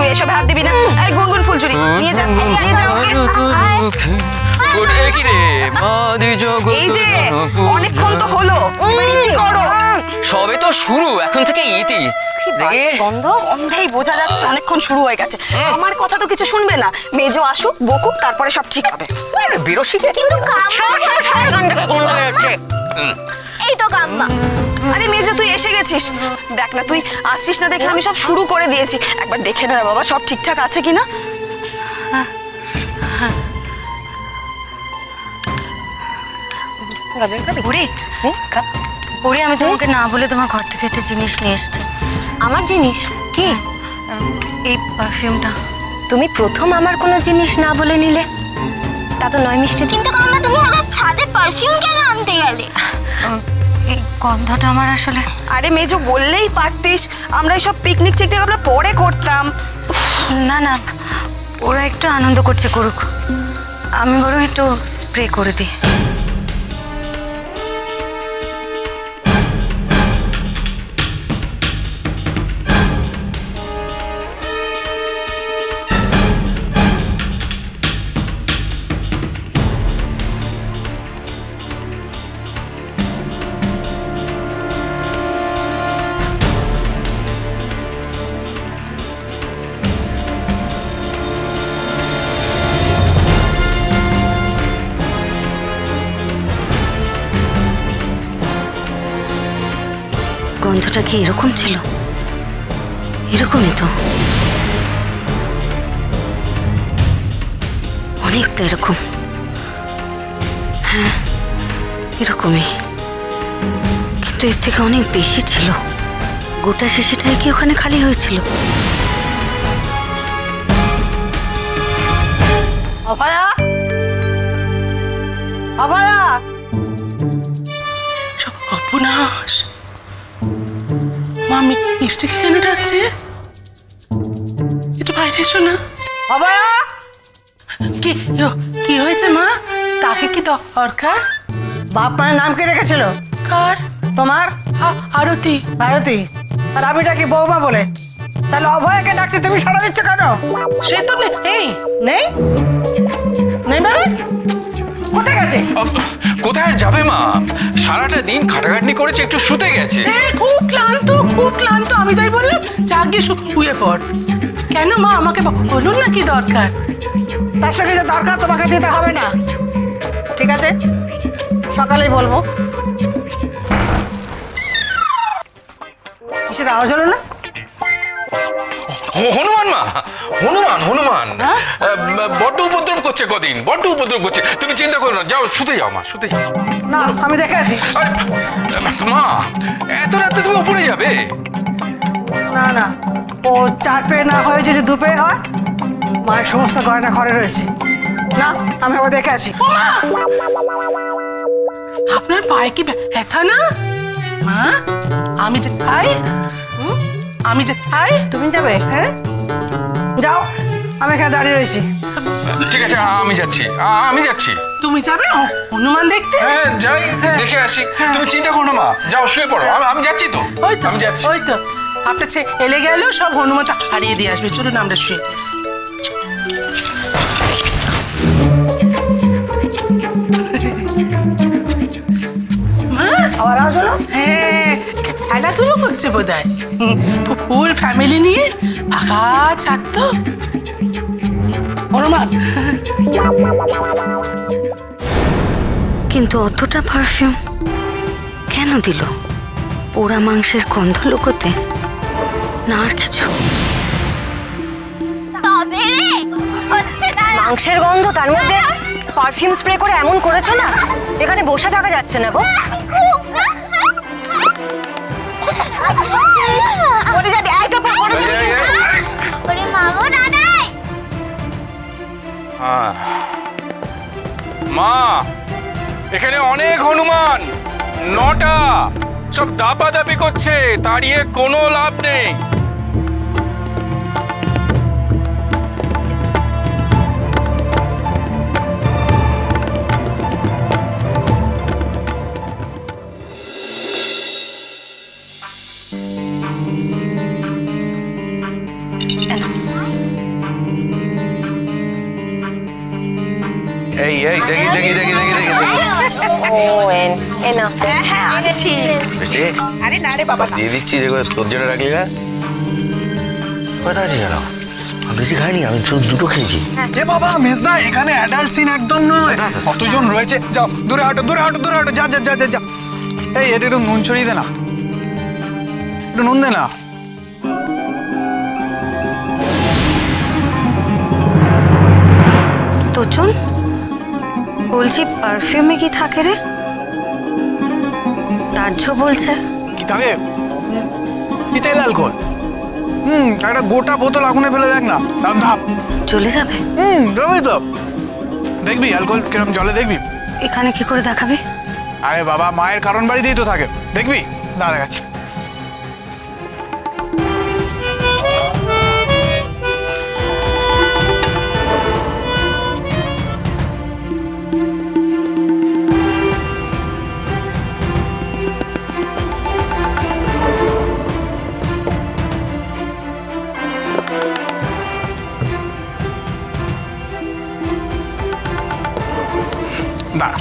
তুই এসব হাত দিবি না। এই গুনগুন ফুলঝুরি নিয়ে যা, নিয়ে যা ওকে। এই যে অনেকক্ষণ তো হলো, করো। সবে তো শুরু, এখন থেকে ইতি। গন্ধেই বোঝা যাচ্ছে অনেকক্ষণ শুরু হয়ে গেছে। আমার কথা তো কিছু শুনবে না, মেজো আসুক বকুক, তারপরে সব ঠিক হবে। বেরোসিকে কিন্তু এই তো কাম্মা। আরে মেজো তুই এসে গেছিস, দেখ না তুই আসছিস না দেখে আমি সব শুরু করে দিয়েছি। একবার দেখে না বাবা সব ঠিকঠাক আছে কিনা। আমি তোমাকে না বলে তোমার ঘর থেকে একটা জিনিস নিয়ে এসেছি। আমার জিনিস কি? এই পারফিউমটা। তুমি প্রথম আমার কোনো জিনিস না বলে নিলে, তা তো নয় মিষ্টি। কিন্তু কাম্মা তুমি হঠাৎ ছাদে পারফিউম কেন আনতে গেলে? এই গন্ধটা আমার আসলে। আরে মেজো বললেই পারতিস, আমরা এইসব পিকনিক টিকনিক আমরা পরে করতাম। না না, ওরা একটু আনন্দ করছে, করুক, আমি বরং একটু স্প্রে করে দিই। গন্ধটা কি এরকম ছিল? এরকমই তো, অনেকটা এরকম। হ্যাঁ এরকমই, কিন্তু এর থেকে অনেক বেশি ছিল। গোটা শিশিটাই কি ওখানে খালি হয়েছিল? অভয়া, অভয়া, অপুনাশ, মামি মিষ্টিকে কেন ডাকছে? একটু বাইরে এসো না। অভয়া, কি কি হয়েছে মা? তাকে কি দরকার? বাপ মায়ের নাম কে রেখেছিল? কার? তোমার আরতি। আরতি, আর আমি ডাকি বৌমা বলে। তাহলে অভয়াকে ডাকছি, তুমি সাড়া দিচ্ছ কেন? সে তো নেই। নেই নেই মানে কোথায় গেছে? কোথায় যাবে মা? সারাটা দিন খাটাখাটনি করেছে, একটু শুতে গেছে। খুব ক্লান্ত, খুব ক্লান্ত। আমি তাই বললাম যা গিয়ে শুয়ে পড়। কেন মা, আমাকে বলুন না কি দরকার? তার সঙ্গে যে দরকার তোমাকে দিতে হবে না, ঠিক আছে? সকালেই বলবো। কিসের আওয়াজ হলো না? হনুমান মা, হনুমান হনুমান বড্ড উপদ্রব করছে কদিন, বড্ড উপদ্রব করছে। তুমি চিন্তা করো না, যাও শুতে যাও মা, শুতে যাও। না আমি দেখে আসি। আরে মা, এত রাতে তুমি উপরে যাবে? না না, ও 4 পেয়ে না হয়ে যদি 2 পেয়ে হয়। মায়ের সমস্ত গয়না ঘরে রয়েছে, না আমি ওকে দেখে আসি। আপনার পায়ে কি ব্যথা না মা? আমি যে খাই, আমি যে খাই। তুমি যাবে? হ্যাঁ যাও, আমি এখানে দাঁড়িয়ে রয়েছি। ঠিক আছে, আমি যাচ্ছি, আমি যাচ্ছি। তুমি যাবে হনুমান দেখতে? হ্যাঁ যাই, দেখে আসি। তুমি চিন্তা করো না মা, যাও শুয়ে পড়ো, আমি যাচ্ছি তো। ওই তো আমি যাচ্ছি। ওই তো আপনার ছেলে এলে গেল, সব হনুমানটা হারিয়ে দিয়ে আসবে। চলুন আমরা শুয়ে। মা আবার আওয়াজ হলো? হ্যাঁ, খেলাধুলো করছে বোধহয়। ফুল ফ্যামিলি নিয়ে ফাঁকা ছাদ তো। হনুমান, কিন্তু অতটা পারফিউম কেন দিল? পোড়া মাংসের গন্ধ লুকোতে, না আর কিছু? তবে রে হচ্ছে দাঁড়া। মাংসের গন্ধ, তার মধ্যে পারফিউম স্প্রে করে এমন করেছো না, এখানে বসে থাকা যাচ্ছে না গো। পড়ে যাবে, আইটা পড়ে যাবে। ওরে মা গো দাদাই। মা, এখানে অনেক হনুমান, 9টা, সব দাপাদাপি করছে, তাড়িয়ে কোনো লাভ নেই। এই এই দেখি দেখি দেখি দেখি দেখি দেখি ও এ না হ্যাঁ আনছি। মিষ্টি আরে না রে বাবা, দিয়ে দিচ্ছি, দেখো তোর জন্য রাখলি না। কোথায় আছে জানো, বেশি খাইনি, আমি শুধু দুটো খেয়েছি। এ বাবা মেজদা, এখানে অ্যাডাল্ট সিন একদম নয়। কতজন রয়েছে, যাও দূরে হাঁটো দূরে হাঁটো দূরে হাঁটো, যা যা যা যা যা। এই এটা একটু নুন ছড়িয়ে দে না, একটু নুন দে না। তোচন বলছি পারফিউমে কি থাকে রে? তাজ্য বলছে কি থাকে? Ethyl alcohol. একটা গোটা বোতল আগুনে ফেলে দেখ না, দাম ধাপ চলে যাবে। যাবি তো, দেখবি অ্যালকোহল কিরকম জলে, দেখবি। এখানে কি করে দেখাবি? আরে বাবা, মায়ের কারণ বাড়িতেই তো থাকে, দেখবি। দাঁড়া গেছে। দাঁড়া।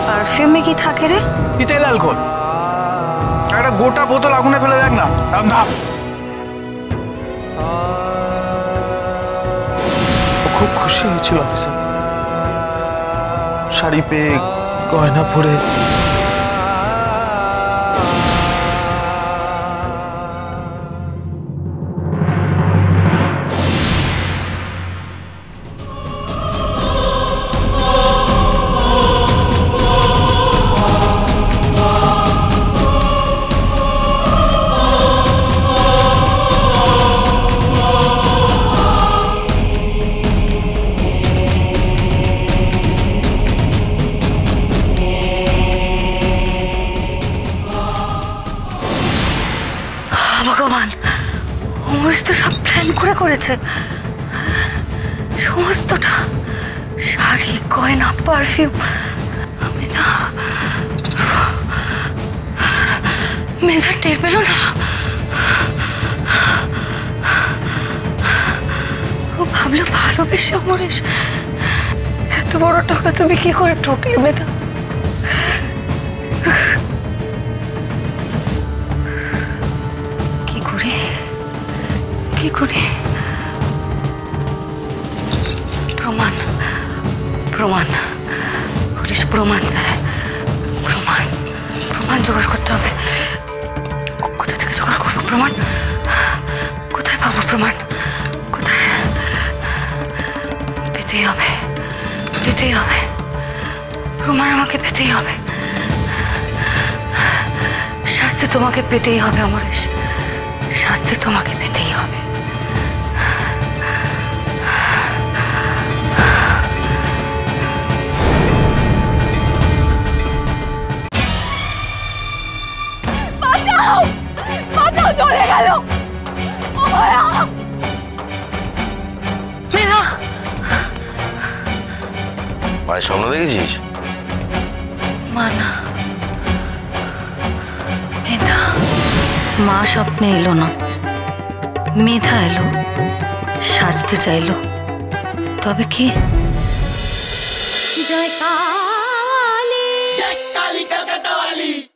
পারফিউমে কি থাকে রে? Ethyl alcohol. একটা গোটা বোতল আগুনে ফেলে দেখ না, দাম ধাপ। খুব খুশি হয়েছিল অফিসার, শাড়ি পেয়ে, গয়না পরে। ভগবান, অমরেশ তো সব প্ল্যান করে করেছে। সমস্তটা, শাড়ি, গয়না, পারফিউম। মেধা টের পেল না। ও ভাবলো ভালোবেসে অমরেশ। এত বড় টাকা তুমি কি করে ঠকলে মেধা? কি করে? প্রমাণ, প্রমাণ, পুলিশ প্রমাণ চায়। প্রমাণ, প্রমাণ জোগাড় করতে হবে। কোথা থেকে জোগাড় করবো প্রমাণ? কোথায় পাবো প্রমাণ? কোথায়? পেতেই হবে, পেতেই হবে প্রমাণ, আমাকে পেতেই হবে। শাস্তি তোমাকে পেতেই হবে অমরেশ, শাস্তি তোমাকে পেতেই হবে। বাঁচাও, বাঁচাও, চলে গেল। মেধা, মায়ের স্বপ্ন দেখেছিস? মা না, মেধা। মা স্বপ্নে এলো না, মেধা এলো, শাস্তি চাইলো। তবে কি জয়